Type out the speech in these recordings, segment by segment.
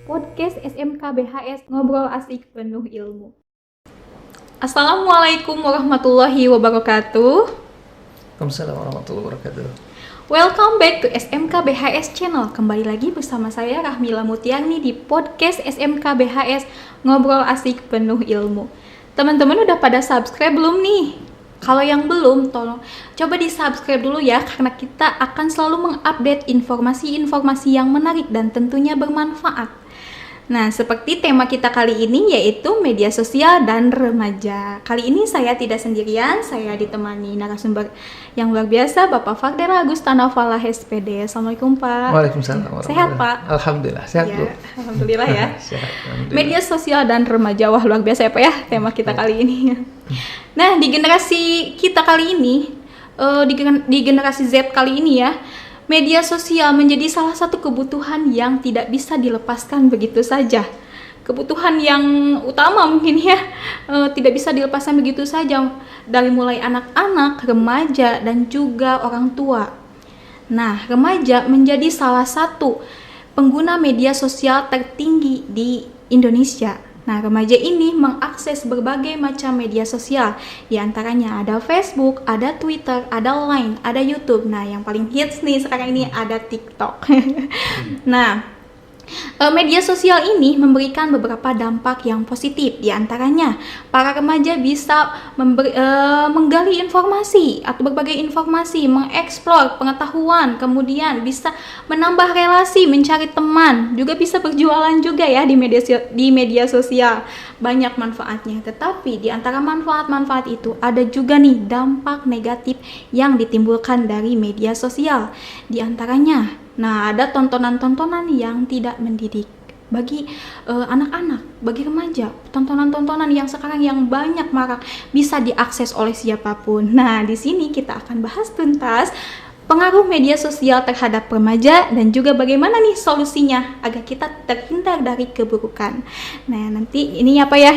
podcast SMK BHS Ngobrol Asik Penuh Ilmu. Assalamualaikum warahmatullahi wabarakatuh. Waalaikumsalam warahmatullahi wabarakatuh. Welcome back to SMK BHS Channel. Kembali lagi bersama saya Rahmila Mutiarni di podcast SMK BHS Ngobrol Asik Penuh Ilmu. Teman-teman udah pada subscribe belum nih? Kalau yang belum, tolong coba di-subscribe dulu ya, karena kita akan selalu mengupdate informasi-informasi yang menarik dan tentunya bermanfaat. Nah, seperti tema kita kali ini yaitu media sosial dan remaja. Kali ini saya tidak sendirian, saya ditemani narasumber yang luar biasa, Bapak Fardel Agustana Falah SPD. Assalamualaikum Pak. Waalaikumsalam. Sehat Pak? Alhamdulillah, sehat Bu. Ya, alhamdulillah ya. Sehat, alhamdulillah. Media sosial dan remaja, wah luar biasa ya Pak ya tema kita kali ini. Nah, di generasi kita kali ini, di generasi Z kali ini ya, media sosial menjadi salah satu kebutuhan yang tidak bisa dilepaskan begitu saja. Kebutuhan yang utama mungkin ya, tidak bisa dilepaskan begitu saja dari mulai anak-anak, remaja, dan juga orang tua. Nah, remaja menjadi salah satu pengguna media sosial tertinggi di Indonesia. Nah, remaja ini mengakses berbagai macam media sosial. Di antaranya ada Facebook, ada Twitter, ada Line, ada YouTube. Nah, yang paling hits nih sekarang ini ada TikTok. Nah, media sosial ini memberikan beberapa dampak yang positif. Di antaranya, para remaja bisa menggali informasi atau berbagai informasi, mengeksplor pengetahuan, kemudian bisa menambah relasi, mencari teman, juga bisa berjualan juga ya di media sosial. Banyak manfaatnya. Tetapi di antara manfaat-manfaat itu ada juga nih dampak negatif yang ditimbulkan dari media sosial. Di antaranya, nah, ada tontonan-tontonan yang tidak mendidik bagi anak-anak, bagi remaja. Tontonan-tontonan yang sekarang yang banyak marak bisa diakses oleh siapapun. Nah, di sini kita akan bahas tuntas pengaruh media sosial terhadap remaja dan juga bagaimana nih solusinya agar kita terhindar dari keburukan. Nah, nanti ini apa ya,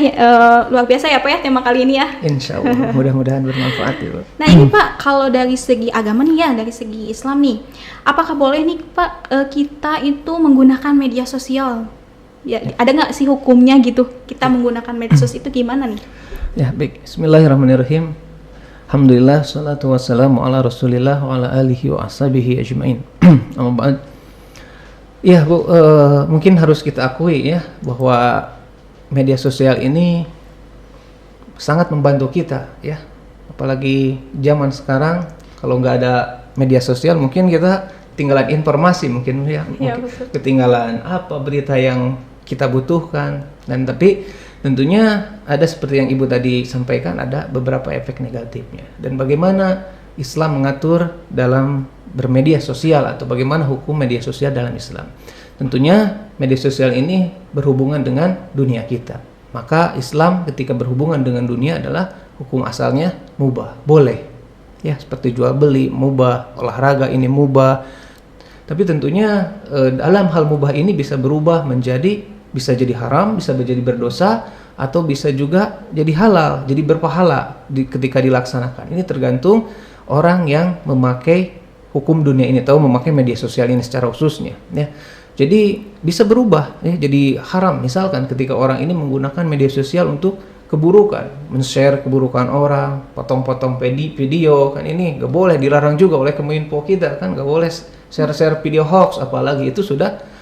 luar biasa ya Pak ya tema kali ini ya. Insya Allah, mudah-mudahan bermanfaat ya Pak. Nah, ini Pak, kalau dari segi agama nih ya, dari segi Islam nih, apakah boleh nih Pak kita itu menggunakan media sosial? Ya, ada nggak sih hukumnya gitu? Kita menggunakan medsos itu gimana nih? Ya, baik. Bismillahirrahmanirrahim. Alhamdulillah, salatu wassalamu ala rasulillah wa ala alihi wa ashabihi ajma'in. Amma ba'd. Ya Bu, mungkin harus kita akui ya bahwa media sosial ini sangat membantu kita ya. Apalagi zaman sekarang, kalau nggak ada media sosial mungkin kita ketinggalan informasi mungkin ya, mungkin ketinggalan apa berita yang kita butuhkan. Dan tapi tentunya ada seperti yang Ibu tadi sampaikan, ada beberapa efek negatifnya. Dan bagaimana Islam mengatur dalam bermedia sosial atau bagaimana hukum media sosial dalam Islam. Tentunya media sosial ini berhubungan dengan dunia kita. Maka Islam ketika berhubungan dengan dunia adalah hukum asalnya mubah, boleh. Ya, seperti jual beli mubah, olahraga ini mubah. Tapi tentunya dalam hal mubah ini bisa berubah menjadi, bisa jadi haram, bisa menjadi berdosa, atau bisa juga jadi halal, jadi berpahala ketika dilaksanakan. Ini tergantung orang yang memakai hukum dunia ini, tahu memakai media sosial ini secara khususnya. Ya. Jadi bisa berubah, ya, jadi haram. Misalkan ketika orang ini menggunakan media sosial untuk keburukan, men-share keburukan orang, potong-potong video, kan ini nggak boleh, dilarang juga oleh Kominfo kita, kan nggak boleh share-share video hoax, apalagi itu sudah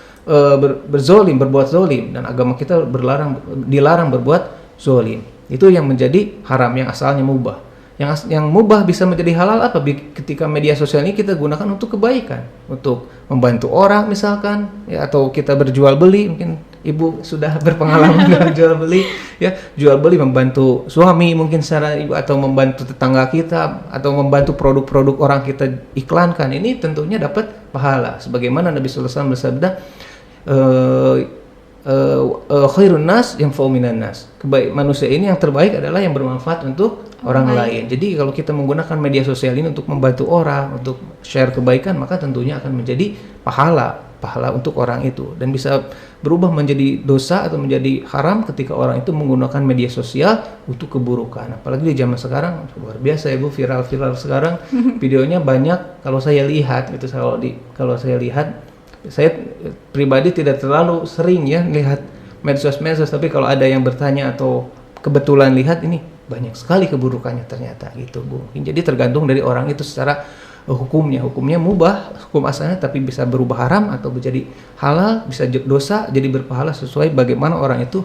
berzolim, berbuat zolim, dan agama kita dilarang berbuat zolim. Itu yang menjadi haram, yang asalnya mubah. Yang mubah bisa menjadi halal apa? Ketika media sosial ini kita gunakan untuk kebaikan, untuk membantu orang misalkan, ya, atau kita berjual beli. Mungkin Ibu sudah berpengalaman dalam jual beli, ya, jual beli membantu suami mungkin secara Ibu, atau membantu tetangga kita, atau membantu produk-produk orang kita iklankan. Ini tentunya dapat pahala. Sebagaimana Nabi sallallahu alaihi wasallam bersabda, khairun nas yang minan nas. Manusia ini yang terbaik adalah yang bermanfaat untuk orang lain. Jadi kalau kita menggunakan media sosial ini untuk membantu orang, untuk share kebaikan, maka tentunya akan menjadi pahala untuk orang itu, dan bisa berubah menjadi dosa atau menjadi haram ketika orang itu menggunakan media sosial untuk keburukan. Apalagi di zaman sekarang luar biasa ya Bu, viral sekarang videonya banyak. Kalau saya lihat itu, kalau saya lihat Saya pribadi tidak terlalu sering ya lihat medsos-medsos, tapi kalau ada yang bertanya atau kebetulan lihat, ini banyak sekali keburukannya ternyata gitu Bu. Jadi tergantung dari orang itu secara hukumnya mubah, hukum asalnya, tapi bisa berubah haram atau menjadi halal, bisa dosa jadi berpahala sesuai bagaimana orang itu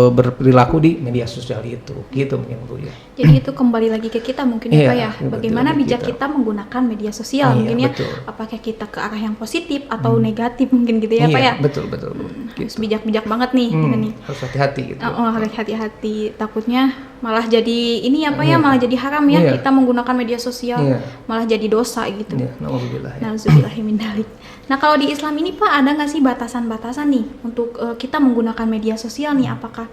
berperilaku di media sosial itu, gitu mungkin Bu ya. Jadi itu kembali lagi ke kita mungkin ya Pak ya, bagaimana bijak kita menggunakan media sosial mungkin ya, apakah kita ke arah yang positif atau negatif mungkin gitu ya Pak ya. Betul Bu. Harus bijak-bijak banget nih kita nih. Harus hati-hati gitu. Harus hati-hati, takutnya malah jadi ini ya Pak ya, malah jadi haram ya kita menggunakan media sosial, malah jadi dosa gitu. Nauzubillahimindzalik. Nah kalau di Islam ini Pak, ada nggak sih batasan-batasan nih untuk kita menggunakan media sosial nih? Apakah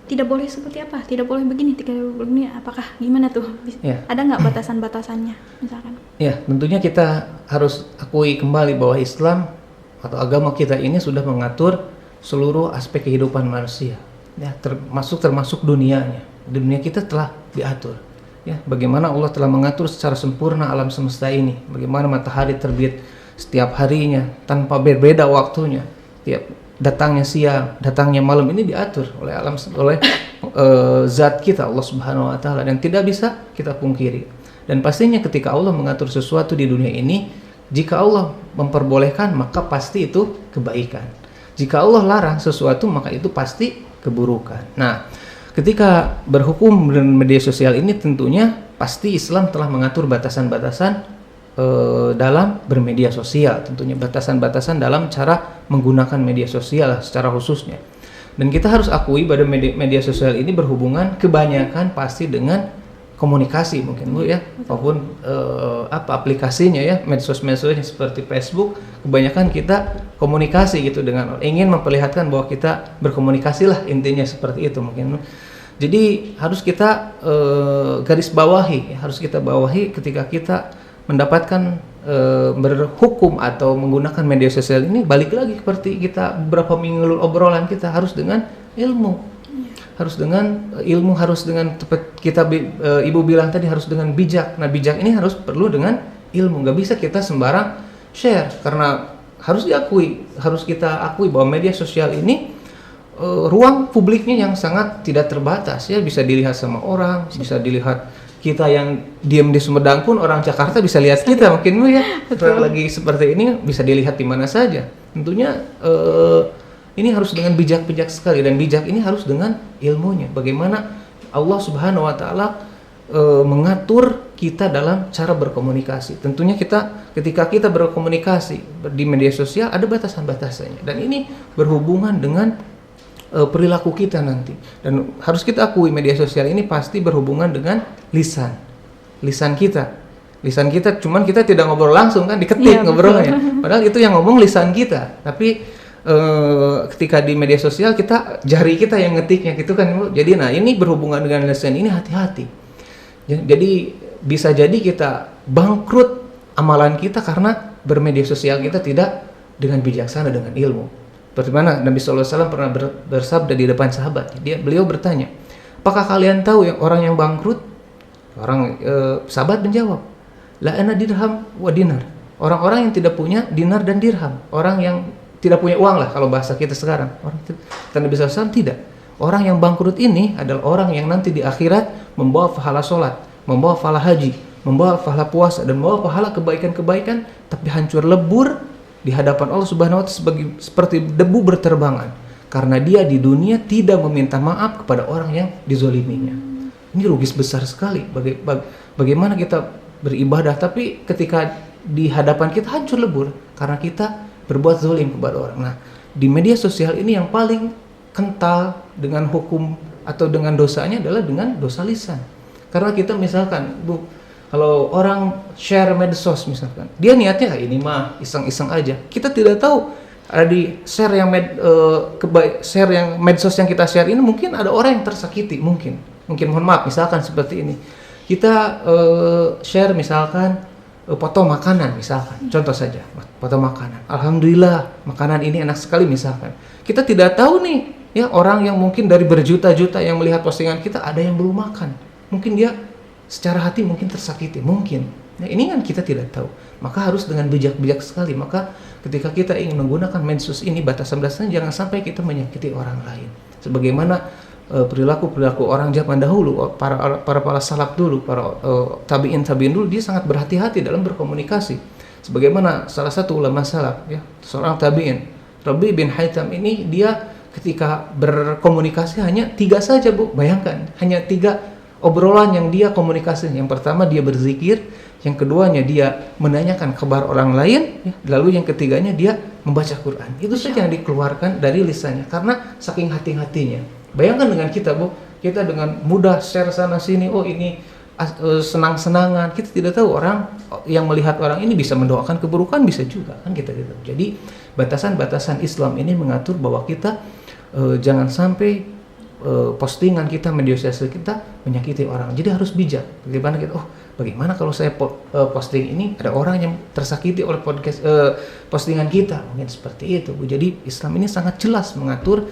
tidak boleh seperti apa? Tidak boleh begini, tidak boleh begini. Apakah gimana tuh? Ada nggak batasan-batasannya misalkan? Ya, tentunya kita harus akui kembali bahwa Islam atau agama kita ini sudah mengatur seluruh aspek kehidupan manusia. Ya, termasuk dunianya. Dunia kita telah diatur. Ya, bagaimana Allah telah mengatur secara sempurna alam semesta ini. Bagaimana matahari terbit setiap harinya tanpa berbeda waktunya. Tiap datangnya siang, datangnya malam, ini diatur oleh zat kita Allah Subhanahu wa taala, dan tidak bisa kita pungkiri. Dan pastinya ketika Allah mengatur sesuatu di dunia ini, jika Allah memperbolehkan maka pasti itu kebaikan. Jika Allah larang sesuatu maka itu pasti keburukan. Nah, ketika berhukum dengan media sosial ini, tentunya pasti Islam telah mengatur batasan-batasan dalam bermedia sosial, tentunya batasan-batasan dalam cara menggunakan media sosial secara khususnya. Dan kita harus akui pada media sosial ini berhubungan kebanyakan pasti dengan komunikasi mungkin Bu ya, maupun aplikasinya ya, medsos-medsosnya seperti Facebook, kebanyakan kita komunikasi gitu dengan orang, ingin memperlihatkan bahwa kita berkomunikasi lah, intinya seperti itu mungkin. Jadi harus kita garis bawahi, harus kita bawahi ketika kita mendapatkan berhukum atau menggunakan media sosial ini, balik lagi seperti kita beberapa minggu lalu obrolan kita, harus dengan ilmu, harus dengan ilmu, harus dengan kita Ibu bilang tadi, harus dengan bijak. Nah, bijak ini harus perlu dengan ilmu, nggak bisa kita sembarang share, karena harus kita akui bahwa media sosial ini ruang publiknya yang sangat tidak terbatas ya, bisa dilihat sama orang, bisa dilihat kita yang diam di Sumedang pun orang Jakarta bisa lihat kita mungkin Bu ya. Lagi seperti ini bisa dilihat di mana saja. Tentunya ini harus dengan bijak sekali, dan bijak ini harus dengan ilmunya. Bagaimana Allah Subhanahu wa taala mengatur kita dalam cara berkomunikasi. Tentunya ketika kita berkomunikasi di media sosial ada batasan-batasannya, dan ini berhubungan dengan perilaku kita nanti. Dan harus kita akui media sosial ini pasti berhubungan dengan lisan kita, cuman kita tidak ngobrol langsung kan, diketik ngobrolnya, padahal itu yang ngomong lisan kita, tapi ketika di media sosial kita jari kita yang ngetiknya gitu kan Bu. Jadi nah, ini berhubungan dengan lisan ini, hati-hati. Jadi bisa jadi kita bangkrut amalan kita karena bermedia sosial kita tidak dengan bijaksana, dengan ilmu. Bagaimana Nabi SAW pernah bersabda di depan sahabat, beliau bertanya, apakah kalian tahu yang orang yang bangkrut? Sahabat menjawab, la ana dirham wa dinar. Orang-orang yang tidak punya dinar dan dirham, orang yang tidak punya uang lah kalau bahasa kita sekarang. Nabi SAW tidak. Orang yang bangkrut ini adalah orang yang nanti di akhirat membawa pahala sholat, membawa pahala haji, membawa pahala puasa, dan membawa pahala kebaikan-kebaikan, tapi hancur lebur di hadapan Allah Subhanahu wa taala seperti debu berterbangan, karena dia di dunia tidak meminta maaf kepada orang yang dizoliminya. Ini rugi besar sekali. Bagaimana kita beribadah tapi ketika di hadapan kita hancur lebur karena kita berbuat zolim kepada orang. Nah, di media sosial ini yang paling kental dengan hukum atau dengan dosanya adalah dengan dosa lisan. Karena kita misalkan Bu, kalau orang share medsos misalkan, dia niatnya ini mah iseng-iseng aja. Kita tidak tahu ada di share yang medsos yang kita share ini, mungkin ada orang yang tersakiti, mungkin mohon maaf misalkan seperti ini. Kita share misalkan foto makanan misalkan, contoh saja foto makanan. Alhamdulillah makanan ini enak sekali misalkan. Kita tidak tahu nih ya, orang yang mungkin dari berjuta-juta yang melihat postingan kita ada yang belum makan. Mungkin dia secara hati mungkin tersakiti, mungkin. Nah, ini kan kita tidak tahu. maka harus dengan bijak-bijak sekali. Maka ketika kita ingin menggunakan medsos ini, batasan-batasan jangan sampai kita menyakiti orang lain. Sebagaimana perilaku orang zaman dahulu, para salaf dulu, para tabi'in dulu, dia sangat berhati-hati dalam berkomunikasi. Sebagaimana salah satu ulama salaf, ya, seorang tabi'in, Rabi bin Haytham ini, dia ketika berkomunikasi hanya 3 saja, Bu. Bayangkan, hanya 3 obrolan yang dia komunikasi. Yang pertama dia berzikir, yang keduanya dia menanyakan kabar orang lain, ya, lalu yang ketiganya dia membaca Quran. Itu saja yang dikeluarkan dari lisannya karena saking hati-hatinya. Bayangkan dengan kita, Bu, kita dengan mudah share sana sini, oh ini senang-senangan. Kita tidak tahu orang yang melihat orang ini bisa mendoakan keburukan, bisa juga kan kita gitu. Jadi batasan-batasan Islam ini mengatur bahwa kita jangan sampai postingan kita, media sosial kita menyakiti orang. Jadi harus bijak. Bagaimana kita, bagaimana kalau saya posting ini ada orang yang tersakiti oleh postingan kita, mungkin seperti itu, Bu. Jadi Islam ini sangat jelas mengatur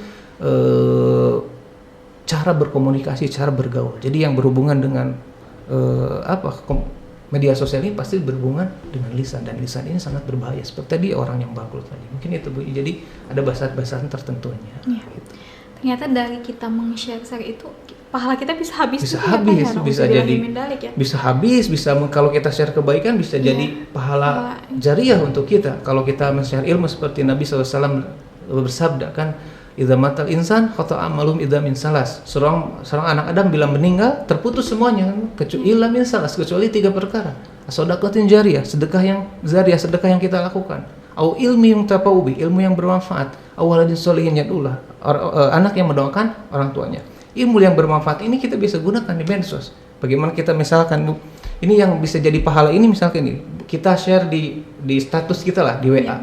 cara berkomunikasi, cara bergaul. Jadi yang berhubungan dengan media sosial ini pasti berhubungan dengan lisan, dan lisan ini sangat berbahaya. Seperti tadi orang yang bangkrut tadi, mungkin itu, Bu. Jadi ada batasan tertentunya. Ya. Gitu. Ternyata dari kita meng-share itu pahala kita bisa habis. Bisa habis, kalau kita share kebaikan bisa jadi pahala jariah untuk kita. Kalau kita men-share ilmu seperti Nabi SAW bersabda kan, idza matal insan khata'a amalum idza min salas. Seorang anak Adam bila meninggal terputus semuanya kecuali min salas, kecuali 3 perkara. Shadaqatin jariyah, sedekah yang kita lakukan. Au ilmi yang tafaubi, ilmu yang bermanfaat. Au waladin sholihin yadullah, anak yang mendoakan orang tuanya. Ilmu yang bermanfaat ini kita bisa gunakan di medsos. Bagaimana kita misalkan, Bu, ini yang bisa jadi pahala ini, misalkan ini kita share di status kita lah di WA. Ya,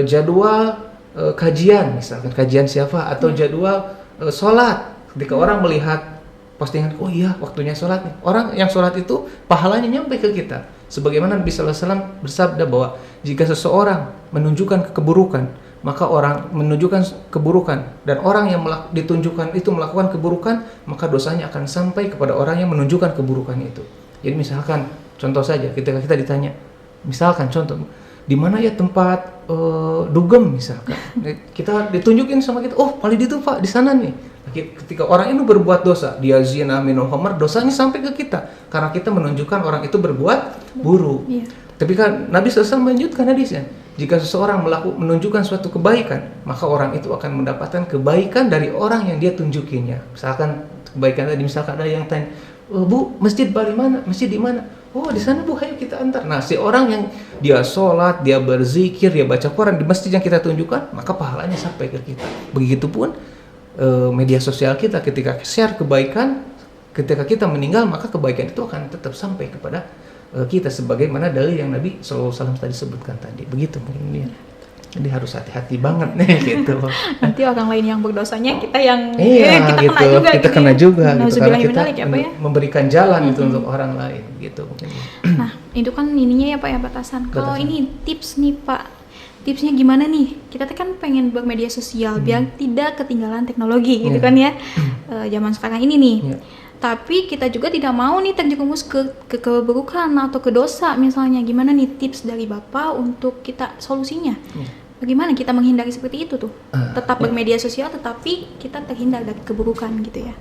jadwal kajian, misalkan kajian siapa, atau jadwal sholat. Ketika orang melihat postingan, oh iya waktunya sholat nih, orang yang sholat itu pahalanya nyampe ke kita. Sebagaimana Nabi SAW bersabda bahwa jika seseorang menunjukkan keburukan, maka orang menunjukkan keburukan, dan orang yang ditunjukkan itu melakukan keburukan, maka dosanya akan sampai kepada orang yang menunjukkan keburukan itu. Jadi misalkan contoh saja, ketika kita ditanya, misalkan contoh, di mana ya tempat dugem misalkan, kita ditunjukin sama kita, oh paling itu Pak, di sana nih. Ketika orang itu berbuat dosa, dia zina, minum khamar, dosanya sampai ke kita karena kita menunjukkan orang itu berbuat buruk. Iya. Tapi kan Nabi SAW melanjutkan hadisnya, jika seseorang menunjukkan suatu kebaikan, maka orang itu akan mendapatkan kebaikan dari orang yang dia tunjukinya. Misalkan kebaikan tadi, misalkan ada yang tanya, Bu, masjid Bali mana? Masjid di mana? Oh, di sana Bu, ayo kita antar. Nah, si orang yang dia sholat, dia berzikir, dia baca Quran di masjid yang kita tunjukkan, maka pahalanya sampai ke kita. Begitupun media sosial kita, ketika share kebaikan, ketika kita meninggal, maka kebaikan itu akan tetap sampai kepada kita, sebagaimana dalil yang Nabi SAW tadi sebutkan tadi. Begitu mungkin dia. Jadi harus hati-hati banget nih gitu. Nanti orang lain yang berdosanya kita yang kita kena juga gitu, karena kita memberikan jalan itu untuk orang lain gitu mungkin. Nah, itu kan ininya ya Pak ya, batasan. Kalau ini tips nih Pak, tipsnya gimana nih? Kita kan pengen bermedia sosial biar tidak ketinggalan teknologi gitu kan ya. Zaman sekarang ini nih. Tapi kita juga tidak mau nih terjerumus ke keburukan atau ke dosa misalnya. Gimana nih tips dari Bapak untuk kita solusinya? Bagaimana kita menghindari seperti itu tuh? Tetap bermedia sosial tetapi kita terhindar dari keburukan gitu ya.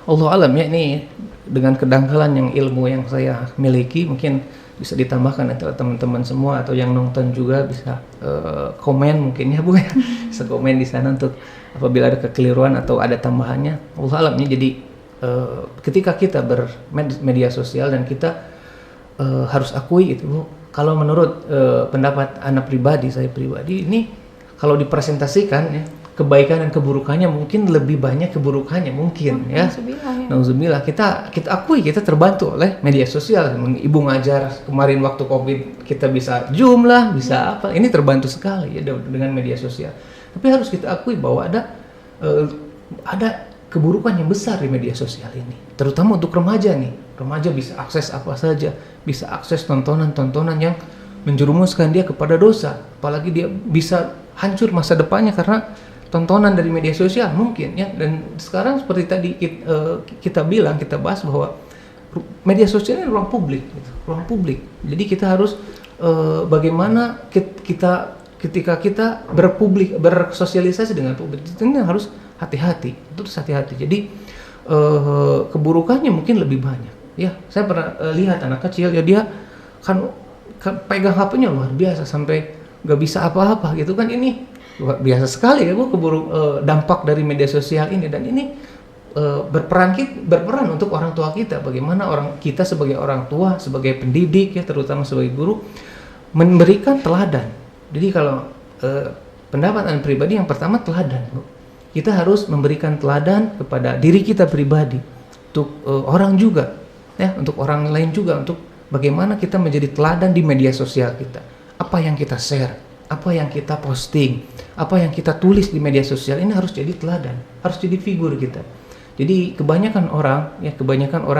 Allah alam ya, ini dengan kedangkalan yang ilmu yang saya miliki, mungkin bisa ditambahkan antara teman-teman semua atau yang nonton juga bisa komen mungkin ya Bu ya. Bisa komen di sana untuk apabila ada kekeliruan atau ada tambahannya. Allah alamnya. Jadi ketika kita bermedia sosial, dan kita harus akui itu Bu, kalau menurut pendapat saya pribadi ini, kalau dipresentasikan ya, kebaikan dan keburukannya mungkin lebih banyak keburukannya mungkin ya. Nauzubillah, kita akui kita terbantu oleh media sosial. Ibu ngajar kemarin waktu Covid, kita bisa Zoom lah, bisa apa. Ini terbantu sekali ya dengan media sosial. Tapi harus kita akui bahwa ada keburukan yang besar di media sosial ini. Terutama untuk remaja nih. Remaja bisa akses apa saja, bisa akses tontonan-tontonan yang menjerumuskan dia kepada dosa. Apalagi dia bisa hancur masa depannya karena tontonan dari media sosial mungkin ya. Dan sekarang seperti tadi kita bahas bahwa media sosial ini ruang publik, gitu, ruang publik. Jadi kita harus bagaimana kita ketika kita bersosialisasi dengan publik itu harus hati-hati, terus hati-hati. Jadi keburukannya mungkin lebih banyak. Ya, saya pernah lihat anak kecil ya, dia kan pegang HP-nya luar biasa sampai nggak bisa apa-apa gitu kan. Ini luar biasa sekali ya Bu, dampak dari media sosial ini. Dan ini berperan untuk orang tua kita. Bagaimana kita sebagai orang tua, sebagai pendidik ya, terutama sebagai guru, memberikan teladan. Jadi kalau pendapat Anda pribadi, yang pertama teladan Bu. Kita harus memberikan teladan kepada diri kita pribadi, untuk orang juga ya, untuk orang lain juga, untuk bagaimana kita menjadi teladan di media sosial kita. Apa yang kita share, apa yang kita posting, apa yang kita tulis di media sosial ini harus jadi teladan, harus jadi figur kita. Jadi kebanyakan orang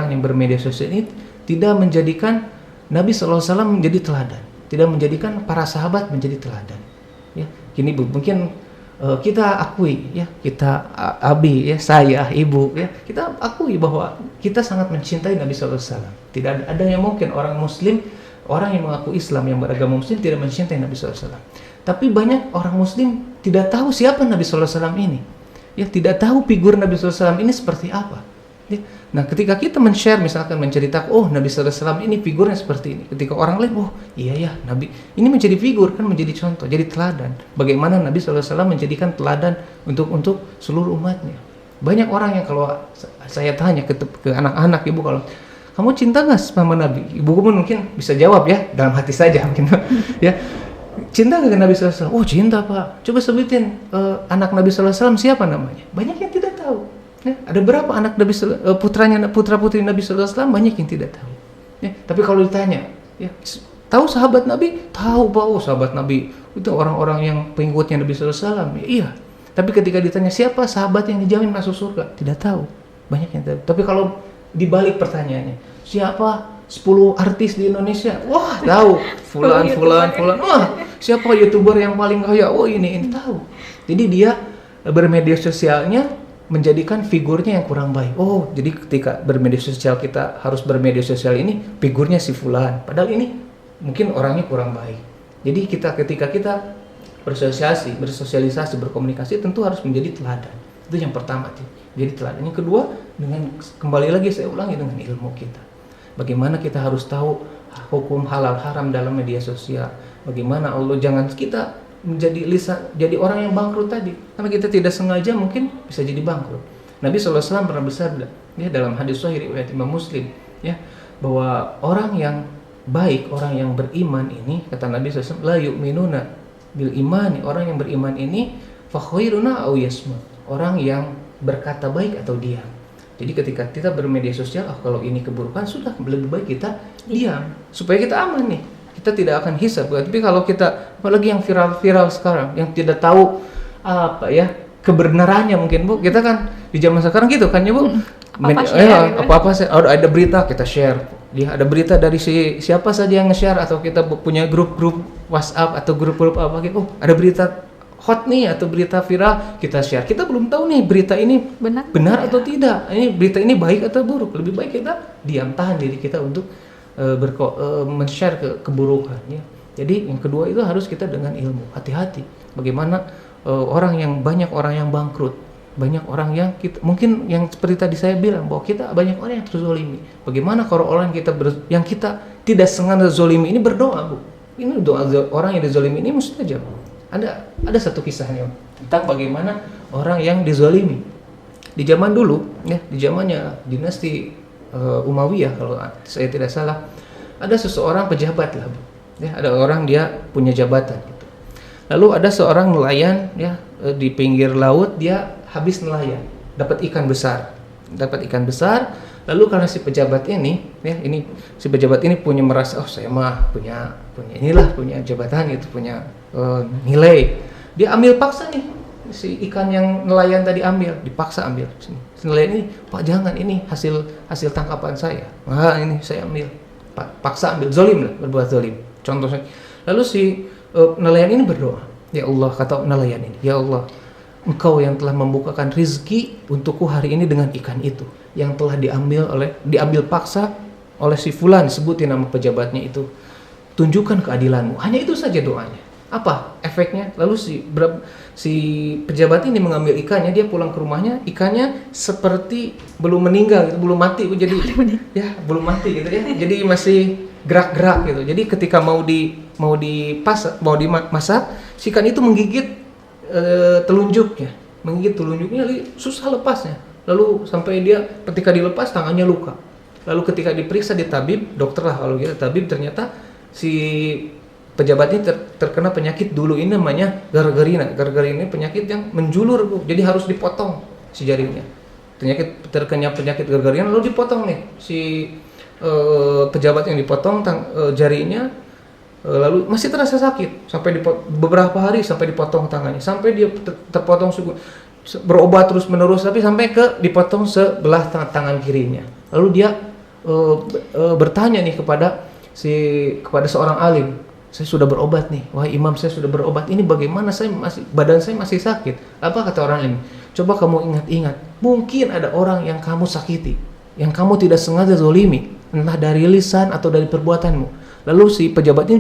yang bermedia sosial ini tidak menjadikan Nabi SAW menjadi teladan, tidak menjadikan para sahabat menjadi teladan. Ya, gini Bu, mungkin kita akui ya, kita abi ya, saya, ibu ya, kita akui bahwa kita sangat mencintai Nabi SAW. Tidak ada yang mungkin orang Muslim, orang yang mengaku Islam, yang beragama Muslim tidak mencintai Nabi SAW. Tapi banyak orang Muslim tidak tahu siapa Nabi SAW ini. Ya, tidak tahu figur Nabi SAW ini seperti apa. Ya. Nah, ketika kita men-share, misalkan menceritakan, oh Nabi SAW ini figurnya seperti ini. Ketika orang lain, oh iya ya Nabi, ini menjadi figur kan, menjadi contoh, jadi teladan. Bagaimana Nabi SAW menjadikan teladan untuk seluruh umatnya. Banyak orang yang kalau saya tanya ke anak-anak, ibu, kalau kamu cinta nggak sama Nabi? Ibu pun mungkin bisa jawab ya, dalam hati saja mungkin ya. Cinta nggak ke Nabi SAW? Oh cinta Pak. Coba sebutin anak Nabi SAW siapa namanya? Banyak yang tidak tahu. Ya, ada berapa anak Nabi putra putri Nabi SAW? Banyak yang tidak tahu. Ya, tapi kalau ditanya, ya, tahu sahabat Nabi? Tahu Pak. Oh sahabat Nabi itu orang-orang yang pengikutnya Nabi SAW. Ya, iya. Tapi ketika ditanya siapa sahabat yang dijamin masuk surga? Tidak tahu. Banyak yang tahu. Tapi kalau dibalik pertanyaannya, siapa 10 artis di Indonesia? Wah, tahu. Fulan. Wah, siapa YouTuber yang paling kaya? Oh, ini tahu. Jadi dia bermedia sosialnya menjadikan figurnya yang kurang baik. Oh, jadi ketika bermedia sosial kita harus bermedia sosial ini figurnya si fulan. Padahal ini mungkin orangnya kurang baik. Jadi ketika kita bersosialisasi, berkomunikasi tentu harus menjadi teladan. Itu yang pertama, jadi teladan. Yang kedua, dengan kembali lagi saya ulangi, dengan ilmu kita. Bagaimana kita harus tahu hukum halal haram dalam media sosial. Bagaimana Allah, jangan kita jadi orang yang bangkrut tadi. Karena kita tidak sengaja mungkin bisa jadi bangkrut. Nabi SAW pernah bersabda ya, dalam hadis sahih riwayat Imam Muslim ya, bahwa orang yang baik, orang yang beriman ini, kata Nabi SAW, la yu'minuna bil imani, orang yang beriman ini fa khairuna aw yasmut, orang yang berkata baik atau diam. Jadi ketika kita bermedia sosial, kalau ini keburukan, sudah lebih baik kita diam supaya kita aman nih. Kita tidak akan hisab. Tapi kalau kita, apalagi yang viral sekarang, yang tidak tahu apa ya kebenarannya mungkin Bu, kita kan di zaman sekarang gitu kan ya Bu. Apa-apa ada berita kita share. Dia ada berita dari siapa saja yang nge-share, atau kita punya grup-grup WhatsApp atau grup-grup apa gitu. Oh, ada berita hot nih atau berita viral, kita share. Kita belum tahu nih berita ini benar atau tidak. Ini berita ini baik atau buruk. Lebih baik kita diam, tahan diri kita untuk men-share keburukan ya. Jadi yang kedua itu harus kita dengan ilmu, hati-hati. Bagaimana banyak orang yang bangkrut, banyak orang yang mungkin yang seperti tadi saya bilang bahwa kita banyak orang yang terzolimi. Bagaimana kalau orang yang kita tidak sengaja zolimi ini berdoa Bu? Ini doa orang yang dizolimi ini mustajab. Ada satu kisahnya tentang bagaimana orang yang dizolimi di zaman dulu ya, di zamannya dinasti Umayyah kalau saya tidak salah. Ada seseorang pejabat lah Bu. Ya, ada orang dia punya jabatan gitu. Lalu ada seorang nelayan ya, di pinggir laut, dia habis nelayan, dapat ikan besar. Lalu karena si pejabat ini ya, si pejabat ini merasa, oh saya mah punya jabatan gitu, punya nilai. Dia ambil paksa nih si ikan yang nelayan tadi, dipaksa ambil. Si nelayan ini, Pak jangan, ini hasil tangkapan saya. Wah, ini saya ambil. Paksa ambil, zolim lah, berbuat zolim. Contohnya. Lalu si nelayan ini berdoa, ya Allah, kata nelayan ini, ya Allah, Engkau yang telah membukakan rizki untukku hari ini dengan ikan itu, yang telah diambil paksa oleh si fulan, sebutin nama pejabatnya itu, tunjukkan keadilanmu. Hanya itu saja doanya. Apa efeknya? Lalu si pejabat ini mengambil ikannya, dia pulang ke rumahnya, ikannya seperti belum meninggal gitu, belum mati. Jadi ya belum mati gitu ya. Jadi masih gerak-gerak gitu. Jadi ketika mau dimasak, si ikan itu menggigit telunjuknya, susah lepasnya. Lalu sampai dia ketika dilepas tangannya luka. Lalu ketika diperiksa di tabib, dokter lah kalau gitu, tabib ternyata si pejabat ini terkena penyakit dulu ini namanya gargarina. Gargarina ini penyakit yang menjulur, Bu. Jadi harus dipotong si jarinya. Terkena penyakit gargarina lalu dipotong nih si pejabat yang dipotong jarinya, lalu masih terasa sakit sampai beberapa hari sampai dipotong tangannya, sampai dia terpotong berobat terus menerus, tapi sampai dipotong sebelah tangan kirinya. Lalu dia bertanya nih kepada seorang alim, saya sudah berobat nih, wahai imam, saya sudah berobat, ini bagaimana, badan saya masih sakit. Apa kata orang alim? Coba kamu ingat-ingat, mungkin ada orang yang kamu sakiti, yang kamu tidak sengaja zolimi, entah dari lisan atau dari perbuatanmu. Lalu si pejabat ini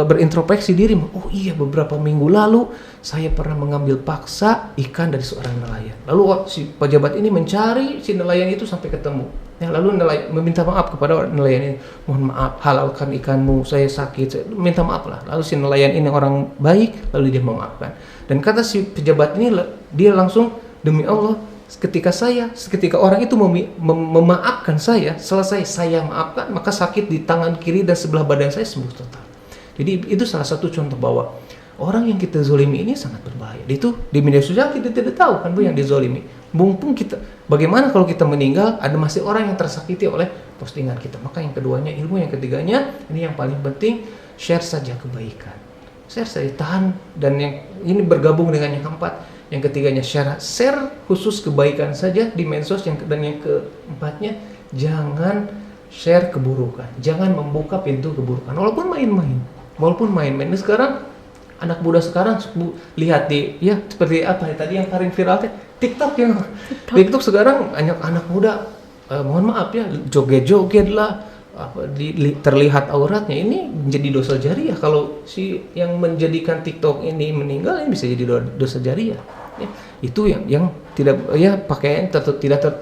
berintrospeksi diri, oh iya, beberapa minggu lalu saya pernah mengambil paksa ikan dari seorang nelayan. Lalu si pejabat ini mencari si nelayan itu sampai ketemu. Ya, lalu nelayan meminta maaf kepada nelayan ini, mohon maaf, halalkan ikanmu, saya sakit, minta maaf lah. Lalu si nelayan ini orang baik, lalu dia memaafkan. Dan kata si pejabat ini, dia langsung, demi Allah, ketika orang itu memaafkan saya, selesai saya maafkan, maka sakit di tangan kiri dan sebelah badan saya sembuh total. Jadi itu salah satu contoh bahwa orang yang kita zolimi ini sangat berbahaya. Itu di media sosial kita tidak tahu kan, Bu, yang dizolimi. Mumpung bagaimana kalau kita meninggal, ada masih orang yang tersakiti oleh postingan kita. Maka yang keduanya ilmu, yang ketiganya ini yang paling penting, share saja kebaikan. Share saja, tahan, dan yang ini bergabung dengan yang keempat, yang ketiganya share khusus kebaikan saja di medsos, dan yang keempatnya jangan share keburukan, jangan membuka pintu keburukan walaupun main-main. Ini sekarang anak muda sekarang lihat seperti apa tadi yang paling viral TikTok sekarang banyak anak muda, mohon maaf ya, joget-joget lah, terlihat auratnya. Ini menjadi dosa jariah. Kalau si yang menjadikan TikTok ini meninggal, ini bisa jadi dosa jariah. Ya, itu yang tidak, ya, pakaian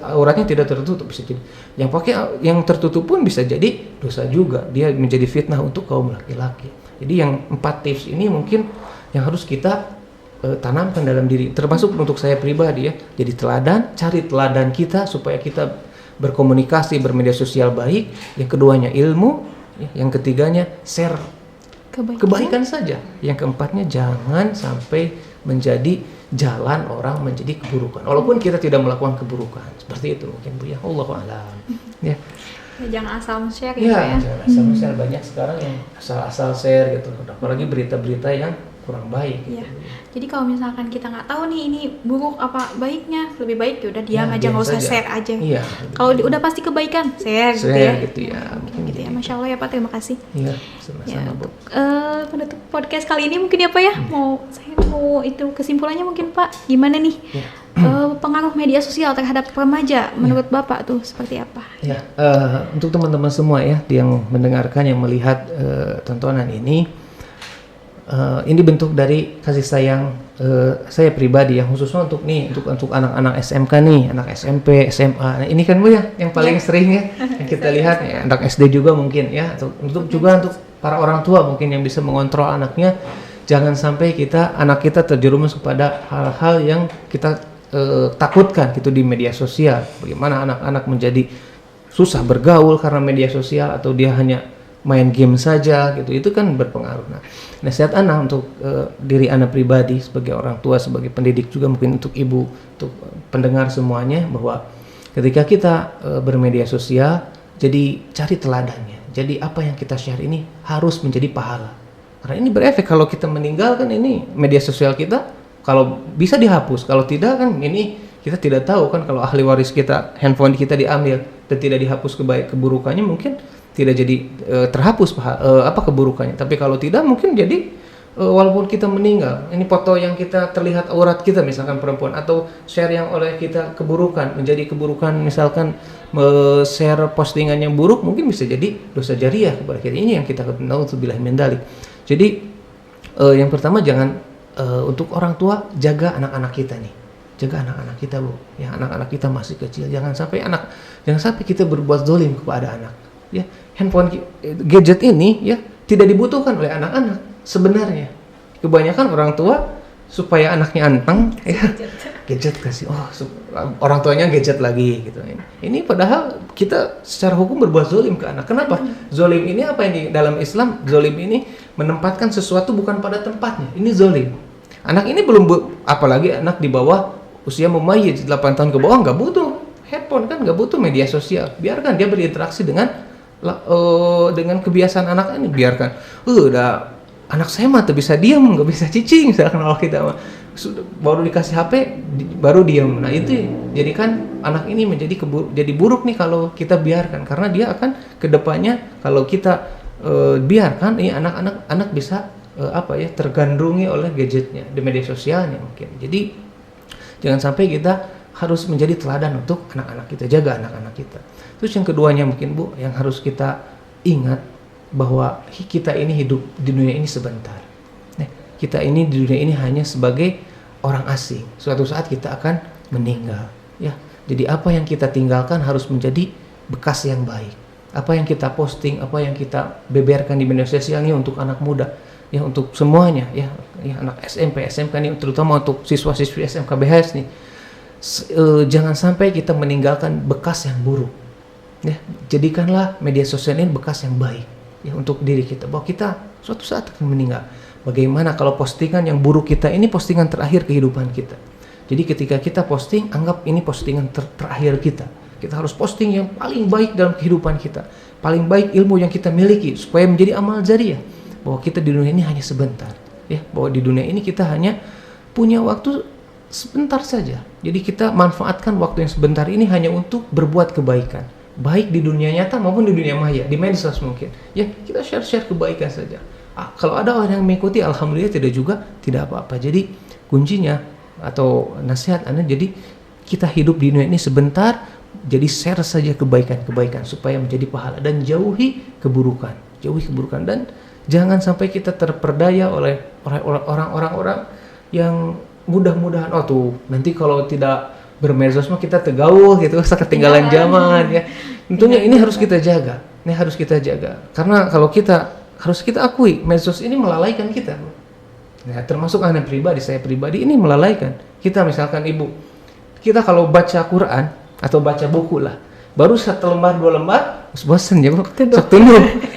auratnya tidak tertutup bisa jadi. Yang pakai yang tertutup pun bisa jadi dosa juga. Dia menjadi fitnah untuk kaum laki-laki. Jadi yang 4 tips ini mungkin yang harus kita tanamkan dalam diri, termasuk untuk saya pribadi ya. Jadi cari teladan kita supaya kita berkomunikasi, bermedia sosial baik. Yang keduanya ilmu, yang ketiganya share kebaikan saja. Yang keempatnya jangan sampai menjadi jalan orang menjadi keburukan. Walaupun kita tidak melakukan keburukan. Seperti itu mungkin, Bu, ya. Allahu a'lam. Ya. Jangan asal share gitu ya. Jangan asal share. Banyak sekarang yang asal share gitu. Apalagi berita-berita yang kurang baik gitu. Ya. Jadi kalau misalkan kita nggak tahu nih ini buruk apa baiknya, lebih baik ya udah diam aja, nggak usah share aja. Iya. Kalau udah pasti kebaikan, share gitu ya. Gitu ya. Gitu ya. Masya Allah ya Pak, terima kasih. Iya, sama-sama, Bu. Penutup podcast kali ini mungkin ya Pak ya, saya mau itu kesimpulannya mungkin Pak, gimana nih pengaruh media sosial terhadap remaja menurut Bapak tuh seperti apa? Ya, untuk teman-teman semua ya yang mendengarkan, yang melihat tontonan ini bentuk dari kasih sayang saya pribadi yang khususnya untuk anak-anak SMK nih, anak SMP, SMA. Nah, ini kan, Bu, ya yang paling sering ya yang kita lihat ya, anak SD juga mungkin ya, untuk para orang tua mungkin yang bisa mengontrol anaknya, jangan sampai anak kita terjerumus kepada hal-hal yang kita takutkan gitu di media sosial. Bagaimana anak-anak menjadi susah bergaul karena media sosial, atau dia hanya main game saja gitu, itu kan berpengaruh. Nah, nasihat Ana untuk diri Ana pribadi sebagai orang tua, sebagai pendidik juga, mungkin untuk ibu, untuk pendengar semuanya, bahwa ketika kita bermedia sosial, jadi cari teladannya. Jadi apa yang kita share ini harus menjadi pahala. Karena ini berefek, kalau kita meninggalkan ini media sosial kita, kalau bisa dihapus, kalau tidak kan ini kita tidak tahu kan, kalau ahli waris kita, handphone kita diambil dan tidak dihapus keburukannya, mungkin tidak jadi terhapus keburukannya. Tapi kalau tidak, mungkin jadi walaupun kita meninggal, ini foto yang kita terlihat aurat kita misalkan perempuan, atau share yang oleh kita keburukan menjadi keburukan, misalkan share postingan yang buruk, mungkin bisa jadi dosa jariah kepada kita. Ini yang kita naudzubillah min dzalik. Jadi yang pertama, jangan untuk orang tua, jaga anak-anak kita nih, jaga anak-anak kita Bu, ya anak-anak kita masih kecil, jangan sampai kita berbuat zalim kepada anak. Ya, handphone, gadget ini ya tidak dibutuhkan oleh anak-anak. Sebenarnya kebanyakan orang tua supaya anaknya anteng ya gadget kasih, orang tuanya gadget lagi gitu. Ini padahal kita secara hukum berbuat zalim ke anak. Kenapa? Zalim ini apa ini dalam Islam? Zalim ini menempatkan sesuatu bukan pada tempatnya. Ini zalim. Anak ini belum apalagi anak di bawah usia mumayyiz 8 tahun ke bawah, nggak butuh handphone kan, nggak butuh media sosial. Biarkan dia berinteraksi dengan kebiasaan anak ini. Biarkan. Udah anak saya mah tuh bisa diam, nggak bisa cicing, misalkan kalau kita mah baru dikasih HP baru diam. Nah itu jadikan anak ini jadi buruk nih kalau kita biarkan, karena dia akan kedepannya kalau kita biarkan ini anak bisa tergandrungi oleh gadgetnya, di media sosialnya mungkin. Jadi jangan sampai kita harus menjadi teladan untuk anak-anak kita, jaga anak-anak kita. Terus yang keduanya mungkin Bu, yang harus kita ingat bahwa kita ini hidup di dunia ini sebentar. Kita ini di dunia ini hanya sebagai orang asing. Suatu saat kita akan meninggal. Ya, jadi apa yang kita tinggalkan harus menjadi bekas yang baik. Apa yang kita posting, apa yang kita beberkan di media sosial ini untuk anak muda, ya untuk semuanya, ya anak SMP, SMK nih, terutama untuk siswa-siswi SMK BHS nih. Jangan sampai kita meninggalkan bekas yang buruk. Ya, jadikanlah media sosial ini bekas yang baik. Ya, untuk diri kita, bahwa kita suatu saat akan meninggal. Bagaimana kalau postingan yang buruk kita ini postingan terakhir kehidupan kita? Jadi ketika kita posting, anggap ini postingan terakhir kita. Kita harus posting yang paling baik dalam kehidupan kita, paling baik ilmu yang kita miliki, supaya menjadi amal jariah. Bahwa kita di dunia ini hanya sebentar, ya. Bahwa di dunia ini kita hanya punya waktu sebentar saja. Jadi kita manfaatkan waktu yang sebentar ini hanya untuk berbuat kebaikan, baik di dunia nyata maupun di dunia maya, di medsos mungkin. Ya, kita share kebaikan saja. Kalau ada orang yang mengikuti, alhamdulillah, tidak apa-apa. Jadi kuncinya atau nasihat Anda, jadi kita hidup di dunia ini sebentar, jadi share saja kebaikan-kebaikan supaya menjadi pahala, dan jauhi keburukan dan jangan sampai kita terperdaya oleh orang-orang yang mudah-mudahan nanti kalau tidak bermedsos mah kita tergaul gitu, ketinggalan zaman ya. Tentunya ini harus kita jaga. Karena kalau harus kita akui, medsos ini melalaikan kita. Nah, termasuk saya pribadi ini melalaikan. Kita misalkan ibu, kita kalau baca Quran atau baca buku lah, baru 1 lembar 2 lembar, bosan ya Bu.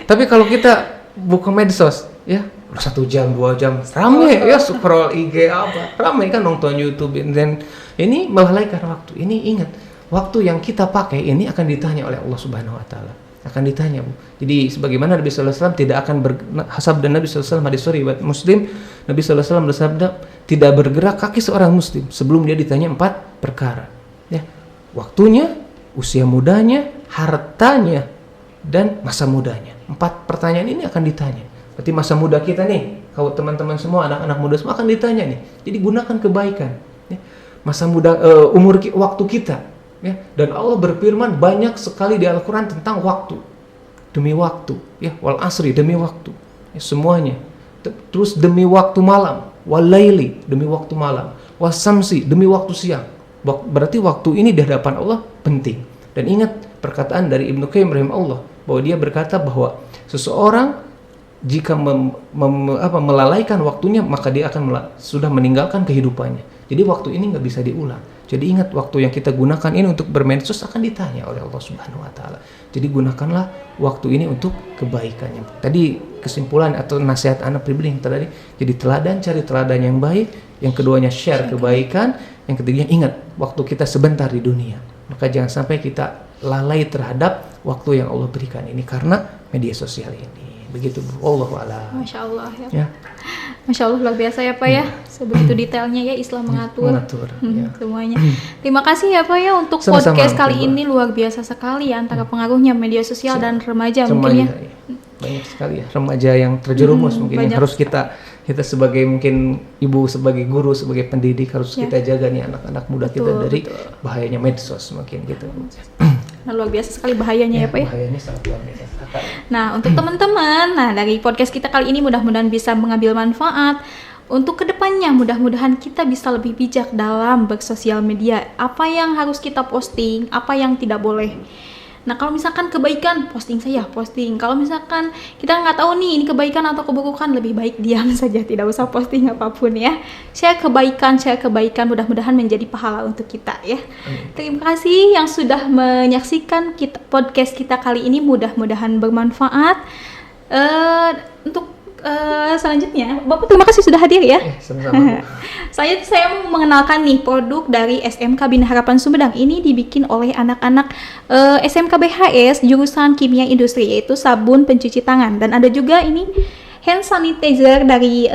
Tapi kalau kita buka medsos, ya 1 jam 2 jam rame ya, scroll IG rame kan, nonton YouTube, dan ini melalaikan waktu. Ini ingat, waktu yang kita pakai ini akan ditanya oleh Allah Subhanahu wa taala. Akan ditanya, Bu. Jadi sebagaimana Nabi sallallahu alaihi wasallam tidak akan sabda Nabi sallallahu alaihi wasallam hadis riwayat Muslim, Nabi sallallahu alaihi wasallam bersabda, tidak bergerak kaki seorang muslim sebelum dia ditanya 4 perkara. Ya. Waktunya, usia mudanya, hartanya, dan masa mudanya. 4 pertanyaan ini akan ditanya. Berarti masa muda kita nih, kalau teman-teman semua, anak-anak muda semua akan ditanya nih. Jadi gunakan kebaikan. Ya. Masa muda, waktu kita. Ya. Dan Allah berfirman banyak sekali di Al-Quran tentang waktu. Demi waktu. Ya. Wal asri, demi waktu. Ya, semuanya. Terus demi waktu malam. Wal laili, demi waktu malam. Was samsi, demi waktu siang. Berarti waktu ini di hadapan Allah penting. Dan ingat perkataan dari Ibnu Qayyim rahimahullah, bahwa dia berkata bahwa seseorang jika melalaikan waktunya, maka dia akan sudah meninggalkan kehidupannya. Jadi waktu ini nggak bisa diulang. Jadi ingat, waktu yang kita gunakan ini untuk bermedsos akan ditanya oleh Allah Subhanahu wa taala. Jadi gunakanlah waktu ini untuk kebaikannya. Tadi kesimpulan atau nasihat anak pribadi yang tadi, jadi cari teladan yang baik. Yang keduanya share kebaikan. Yang ketiganya ingat, waktu kita sebentar di dunia. Maka jangan sampai kita lalai terhadap waktu yang Allah berikan ini karena media sosial ini. Begitu Bu, Wallahu a'lam. Masya Allah ya. Masya Allah, luar biasa ya Pak ya. Sebegitu detailnya ya Islam mengatur ya. Semuanya. Terima kasih ya Pak ya untuk sama-sama, podcast kali ini, luar biasa sekali ya antara pengaruhnya media sosial dan remaja mungkin ya. Banyak sekali ya remaja yang terjerumus mungkin yang harus kita kita sebagai mungkin ibu, sebagai guru, sebagai pendidik harus kita jaga nih anak-anak muda kita dari bahayanya medsos mungkin gitu. Nah, luar biasa sekali bahayanya ya Pak ya. Bahayanya sangat luar biasa. Nah, untuk teman-teman, nah dari podcast kita kali ini mudah-mudahan bisa mengambil manfaat. Untuk kedepannya mudah-mudahan kita bisa lebih bijak dalam bersosial media. Apa yang harus kita posting, apa yang tidak boleh. Nah, kalau misalkan kebaikan, posting saja, posting. Kalau misalkan kita nggak tahu nih ini kebaikan atau keburukan, lebih baik diam saja, tidak usah posting apapun ya. Share kebaikan, mudah-mudahan menjadi pahala untuk kita ya. Terima kasih yang sudah menyaksikan podcast kita kali ini, mudah-mudahan bermanfaat. Untuk selanjutnya, Bapak terima kasih sudah hadir ya. Sama-sama. Saya mau mengenalkan nih produk dari SMK Bina Harapan Sumedang. Ini dibikin oleh anak-anak SMK BHS jurusan Kimia Industri, yaitu sabun pencuci tangan, dan ada juga ini hand sanitizer dari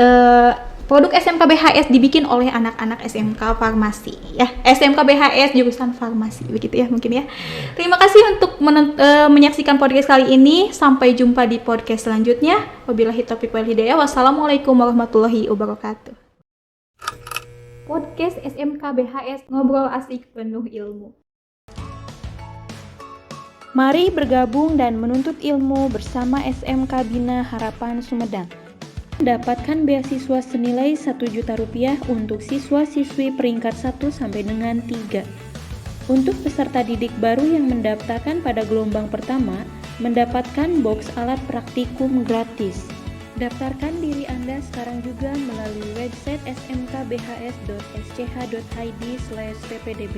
produk SMK BHS dibikin oleh anak-anak SMK Farmasi ya. SMK BHS jurusan Farmasi begitu ya mungkin ya. Terima kasih untuk menyaksikan podcast kali ini. Sampai jumpa di podcast selanjutnya. Wabillahi taufiq wal hidayah. Wassalamualaikum warahmatullahi wabarakatuh. Podcast SMK BHS, ngobrol asik penuh ilmu. Mari bergabung dan menuntut ilmu bersama SMK Bina Harapan Sumedang. Mendapatkan beasiswa senilai Rp1 juta untuk siswa-siswi peringkat 1 sampai dengan 3. Untuk peserta didik baru yang mendaftarkan pada gelombang pertama, mendapatkan box alat praktikum gratis. Daftarkan diri Anda sekarang juga melalui website smkbhs.sch.id/ppdb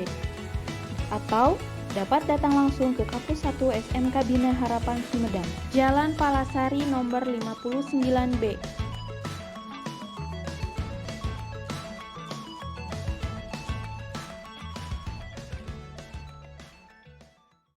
atau dapat datang langsung ke Kampus 1 SMK Bina Harapan Sumedang, Jalan Palasari nomor 59B,